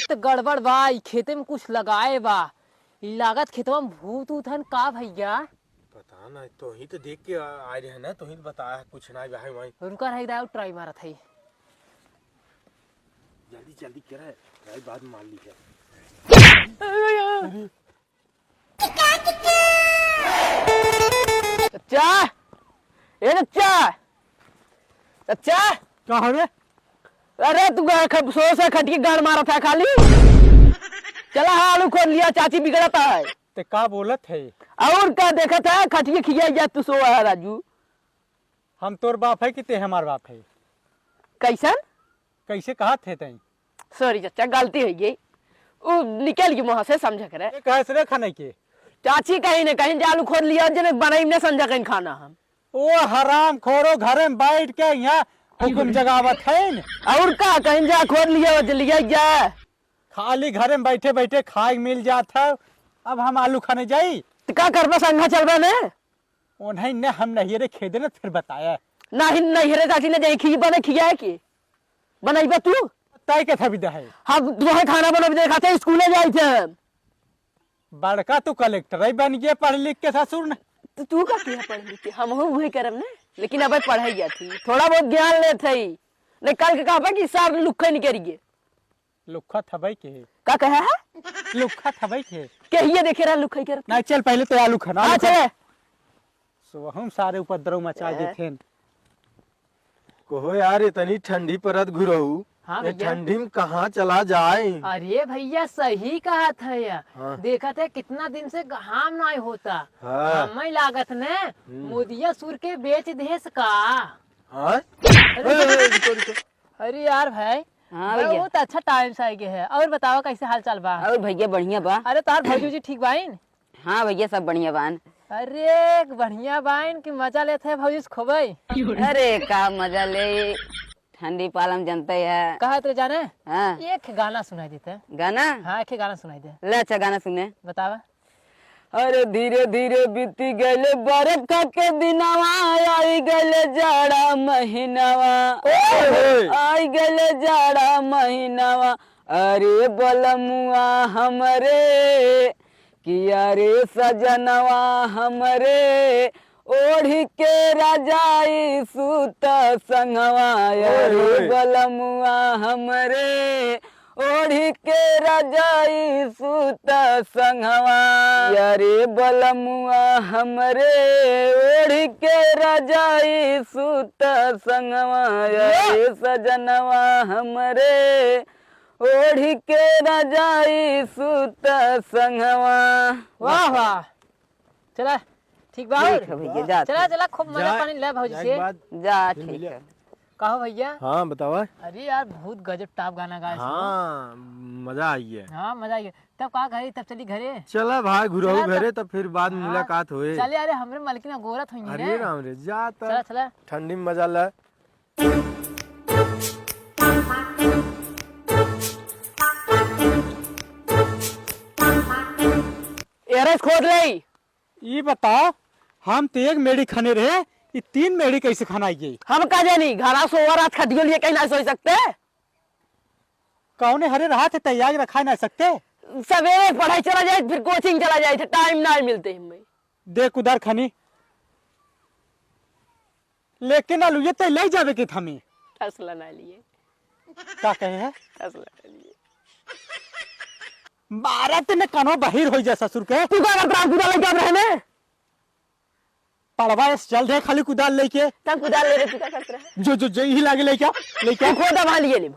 तो गड़बड़ बा। ई खेते में कुछ लगाए बा। ई लागत खेतवा में भूत ऊत हन का भैया? पता ना, तो ही तो देख के आए रहे ना, तो ही तो बताया कुछ ना भाई वहीं। रुका रह गया ट्राई मारा था। जल्दी जल्दी करे भाई, बाद में मान ली है। चचा, ए चचा, चचा क्या है? अरे तू सो से खटिए गाड़ मारा था खाली। चला हाँ आलू खोल लिया, चाची बिगड़ता है। ते का बोलत है? और क्या देखा था? खटिए खिया जा तू सो है राजू। हम तोर बाप है कि ते हमार बाप है? कैसन? कैसे कहा थे तई? सॉरी चचा, गलती हो गई। वो निकल गई मुँह से, समझा करे। कैसे रे खाने के? चाची कहीं न कहीं आलू खोल लिया, जने बनाई ने समझा कहीं खाना हम। ओ हराम खोरो, घर में बैठ के यहाँ हुकुम जगावत है न? और का कहीं जा खोल लिया लिया जा। खाली घर में बैठे बैठे खाए मिल जाता। अब हम आलू खाने जाई तो क्या करबा, संघा चलबा ने? उन्हें न हम नहीं रे खेदे न, फिर बताया नहीं रे चाची ने जाई खी बने खिया के बनाईबा तू। तय के था विदा है। हम तुम्हें खाना बना देखा थे, स्कूले जाए थे। बड़का तू कलेक्टर ही बन गया पढ़ लिख के ससुर ने। तो तू का किया पढ़ लिख के? हम वही करम ने, लेकिन अब पढ़ाई गया थी, थोड़ा बहुत ज्ञान ले थे। नहीं कल के कहा कि सार लुक्खा नहीं करिए। लुखा था भाई के? का कहा है? लुखा था भाई के? कहिए देखे रहा लुक्खा कर। नहीं चल पहले तो आलू खाना। हाँ चले। सो हम सारे उपद्रव मचा देते। कहो यार, इतनी ठंडी परत घुरहू। हाँ ये भैया। ठंडी में कहाँ चला जाए? अरे भैया सही कहा था यार। हाँ। देखा था कितना दिन से घाम नहीं होता। हाँ। हमें लागत ने मोदिया सुर के बेच देस का। हाँ? अरे यार भाई, हाँ भैया। बहुत अच्छा टाइम से आगे है। और बताओ कैसे हाल चाल बा? और भैया बढ़िया बा। अरे तार भौजी जी ठीक बाइन? हाँ भैया सब बढ़िया बान। अरे बढ़िया बाइन की मजा लेते हैं भौजी से खोबई। अरे का मजा ले, ठंडी पालम जनते है। कहा तो जाने हाँ एक गाना सुनाई देते हैं। गाना? हाँ एक गाना सुनाई दे। ले अच्छा गाना सुने। बतावा। अरे धीरे धीरे बीती गले बरखा के दिनवा, आई गले जाड़ा महीनावा, आई गले जाड़ा महीनावा। अरे बलमुआ हमरे किया रे सजनवा हमरे, ओढ़ी के रजाई सूत संगवा। अरे बलमुआ हमरे ओढ़ी के रजाई सूत संगवा। अरे बलमुआ हमरे ओढ़ी के रजाई सूत संगवा। अरे सजनवा हमरे ओढ़ी के रजाई सूत संगवा। वाह वाह, चला ठीक बा। ठीक है भैया, जा चला चला खूब मजा पानी ले भौजी से। जा ठीक है। कहो भैया। हाँ बतावा। अरे यार बहुत गजब टॉप गाना गाया। हाँ मजा आई है। हाँ मजा आ गया। तब कहा घरे, तब चली घरे। चला भाई घुरहू चला घरे, तब फिर बाद में हाँ, मुलाकात होए। चले। अरे हमरे मलकिना गोरत हुई अरे रे। राम रे, जा चला तब चला। ठंडी में मजा ले। एरस खोद ले। ये बताओ, हम तो एक मेढ़ी खाने रहे, ये 3 मेढ़ी कैसे खाना गई? हम का जानी घरा सोवा रात खटियो लिए कहीं ना सो सकते। कौने हरे रहा थे तैयार रखा नहीं सकते? सवेरे पढ़ाई चला जाए, फिर कोचिंग चला जाए, टाइम ना मिलते हमें। देख उधर खनी, लेकिन आलू ये तो ले जावे के थमी। फैसला ना लिए। क्या कहे है? फैसला ना लिए। भारत ने कनो बहिर हो जा ससुर के। तू का कर प्राण कुदाल लेके रहने? पड़वा जल्द है खाली कुदाल लेके। तब कुदाल ले रहे, तू क्या करते रहे? जो ही लागे लेके तू खोदा वहां लिए नहीं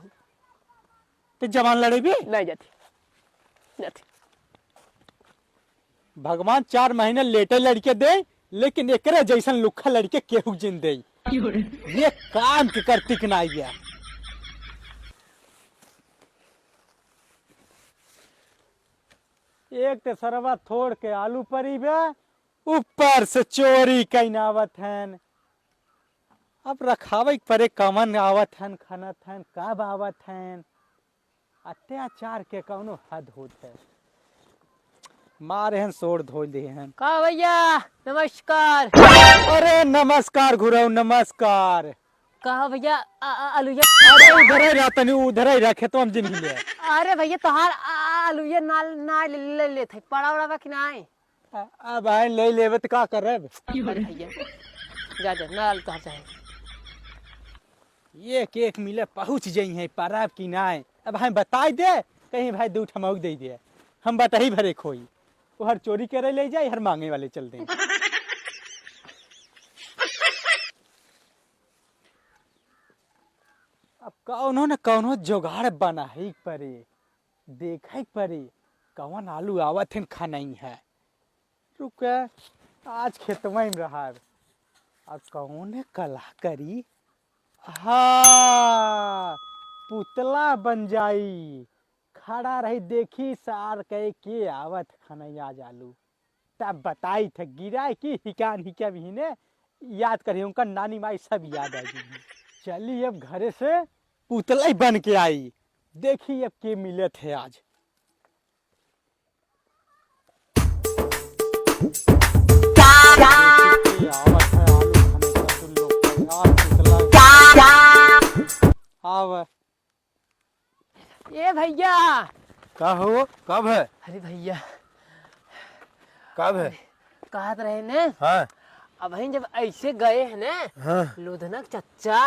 तो जवान लड़े भी नहीं जाती। भगवान 4 महीने लेटे लड़के दे, लेकिन एकरे जैसन लुखा लड़के केहू जिन दे। ये काम के करती कि ना गया। एक तो सरवा थोड़ के आलू परी बे, ऊपर से चोरी कैनावत हन। अब रखावे परे कमन आवत हन, खाना थन कब आवत हन। अत्याचार के कौनो हद होत है। मारे हन सोड़ धो दे हन। का भैया नमस्कार। अरे नमस्कार घुरऊ, नमस्कार। कहा भैया आलूया। अरे उधर ही रहा तनी, उधर ही रहा खेतवा में जिंदगी ले। अरे भैया तोहार आलूया ना ले थे पड़ा उड़ा कि ना आए। अब आए ले लेबे तो का करब। अरे भैया जा नाल तोहार चाहे एक एक मिले पहुँच जाइ है परब की नाय। अब हम बताई दे कहीं भाई दू ठमक दे दे, हम बताई भरे खोई वो हर चोरी करे ले जाए, हर मांगे वाले चल दे। अब कौनो न कौनो जुगाड़ बना ही परे, देखे परे कौन आलू आवत है खाना ही है। रुक आज खेतवा में रहा अब कौन कला करी। हाँ पुतला बन जाई, खड़ा रही देखी सार कह के आवत खाना आज आलू। तब बताई थे गिराए की हिकान हिका भी ने याद करी, उनका नानी माई सब याद आ गई। चली अब घरे से पुतला ही बन के आई, देखी अब के मिले थे आज। आव ए भैया। का हो कब है? अरे भैया कब है? कहत रहे ने हाँ अब हम जब ऐसे गए हैं ना हाँ लुधनक चच्चा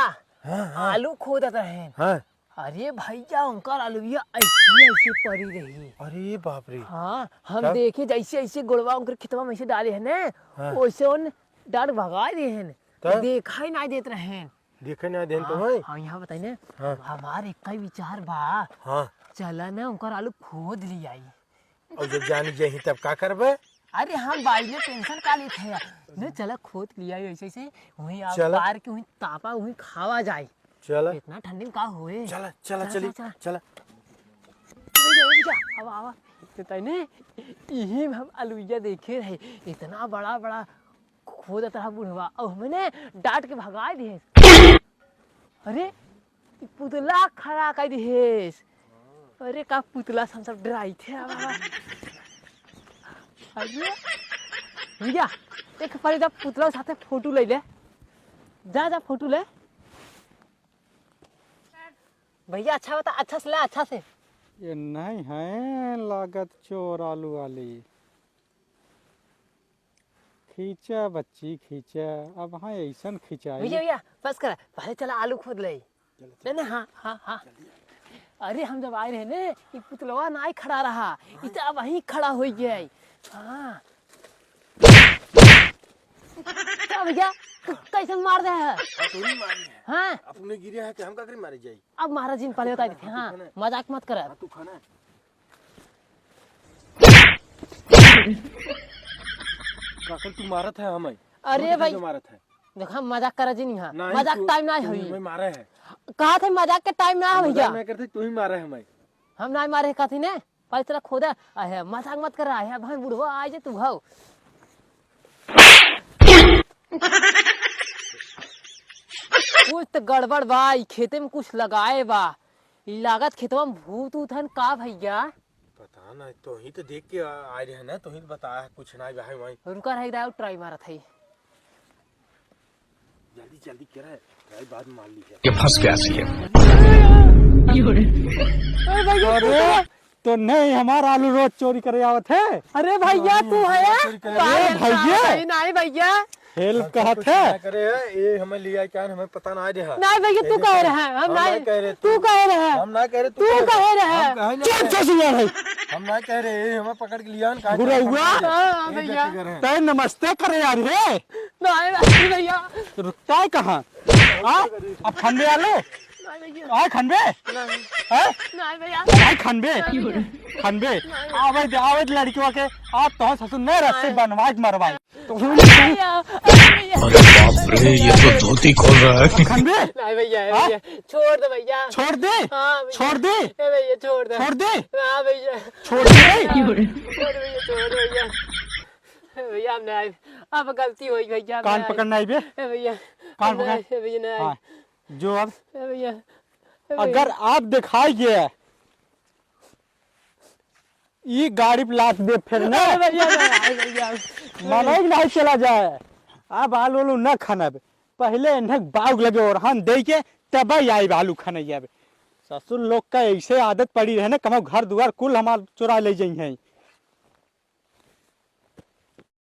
हाँ आलू खोदत रहे। हाँ। अरे भैया उनका आलूया ऐसे ऐसे पड़ी रही। अरे बाप रे। हाँ हम तब? देखे जैसे ऐसे गुड़वा उनके खेतवा में ऐसे डाले हैं ना हाँ। वैसे उन डर भगा दिए हैं, तब? देखा ही नहीं देते रहे हैं। देखे ना देन तो है। हाँ यहाँ बताइए ना हाँ। हमारे एक ही विचार बा, हाँ चला ना उनका आलू खोद ली आई। और जब जानी जाही तब का करबे? अरे हम बाई में टेंशन का लेते हैं ना, चला खोद लिया ऐसे ऐसे वहीं आप चला। पार के वहीं तापा वहीं खावा जाए। चला इतना ठंडी में का होए। चला चला चली चला। अब आवा तो ने यही में हम आलूया देखे रहे, इतना बड़ा बड़ा खोद तरह बुढ़वा और हमने डांट के भगा दिए। अरे पुतला खड़ा कर दिए। अरे का पुतला हम सब डराई थे। अरे भैया एक पहले जब पुतला साथे फोटो ले ले, जा फोटो ले भैया। अच्छा बता, अच्छा से ले, अच्छा से। ये नहीं है लागत चोर आलू वाली। खींचा बच्ची खींचा, अब हाँ ऐसा खिंचाई। भैया बस कर, पहले चला आलू खोद ले। नहीं हाँ हाँ हाँ। अरे हम जब आए रहे ने ये पुतलवा ना खड़ा रहा, इतना वहीं खड़ा हो गया। हाँ क्या भैया कैसे मार दे है? तू ही मारी है। हाँ अपने गिरे है कि हम का करे मारे जाई। अब महाराज जी ने पहले बता देते। हाँ मजाक मत कर। तू खाना काकर तू मारत है हमें। अरे भाई मारत है देखा मजाक कर जी नहीं। हाँ नहीं, मजाक तू- टाइम ना तू हुई। हमें मारे है। कहा थे मजाक के टाइम ना है भैया। मैं करते तू ही मारे है हमें। हम ना मारे कथी ने पहले चला खोदा। अहे मजाक मत कर रहा है भाई, बुढ़वा आ जाए तू घाव। कुछ तो गड़बड़ बा, ई खेते में कुछ लगाए बा। ई लागत खेतवा में भूत ऊत है का भैया? पता ना, तो ही तो देख के आए रहे ना, तो ही तो बताया है कुछ ना भाई वहीं। उनका रह ट्राई मारा था। जल्दी जल्दी क्या है भाई, बाद में मान लीजिए। ये फंस गया सी है। अरे तो नहीं हमारा आलू रोज चोरी करे आवत है। अरे भैया तू है भैया नहीं भैया हेल्प कहत है। करे ये हमें लिया क्या हमें पता ना आ रहा। नहीं भैया तू कह रहा है, हम नहीं कह रहे। तू कह रहा है, हम ना कह रहे, तू कह रहा है। हम ना कह रहे, ये हमें पकड़ के लिया ना। बुरा हुआ हाँ भैया तय नमस्ते करे यार रे। नहीं भैया रुकता है कहाँ? अब खनबे आलो आए खनबे नहीं भैया आए खनबे खनबे आवे लड़कियों के आप तो ससुर ने रस्से बनवाज मरवाई तो भैया अरे बाप रे, ये तो धोती खोल रहा है। खनबे नहीं भैया छोड़ दे भैया। छोड़ दे हाँ छोड़ दे भैया छोड़ दे। छोड़ दे हाँ भैया छोड़ दे छोड़ भैया छोड़ भैया। भैया हम नहीं, अब गलती हुई भैया। कान पकड़ना है बे भैया कान पकड़। भैया नहीं हाँ जो अब भैया अगर आप दिखाइए ये गाड़ी पे लात दे फिर ना भैया भैया मनोज नहीं चला जाए। अब आलू उलू न खाना पहले इन्हें बाग लगे और हम दे के तब आई आलू खनैया। ससुर लोग का ऐसे आदत पड़ी रहे ना, कमो घर दुआर कुल हमार चुरा ले जाइ हैं।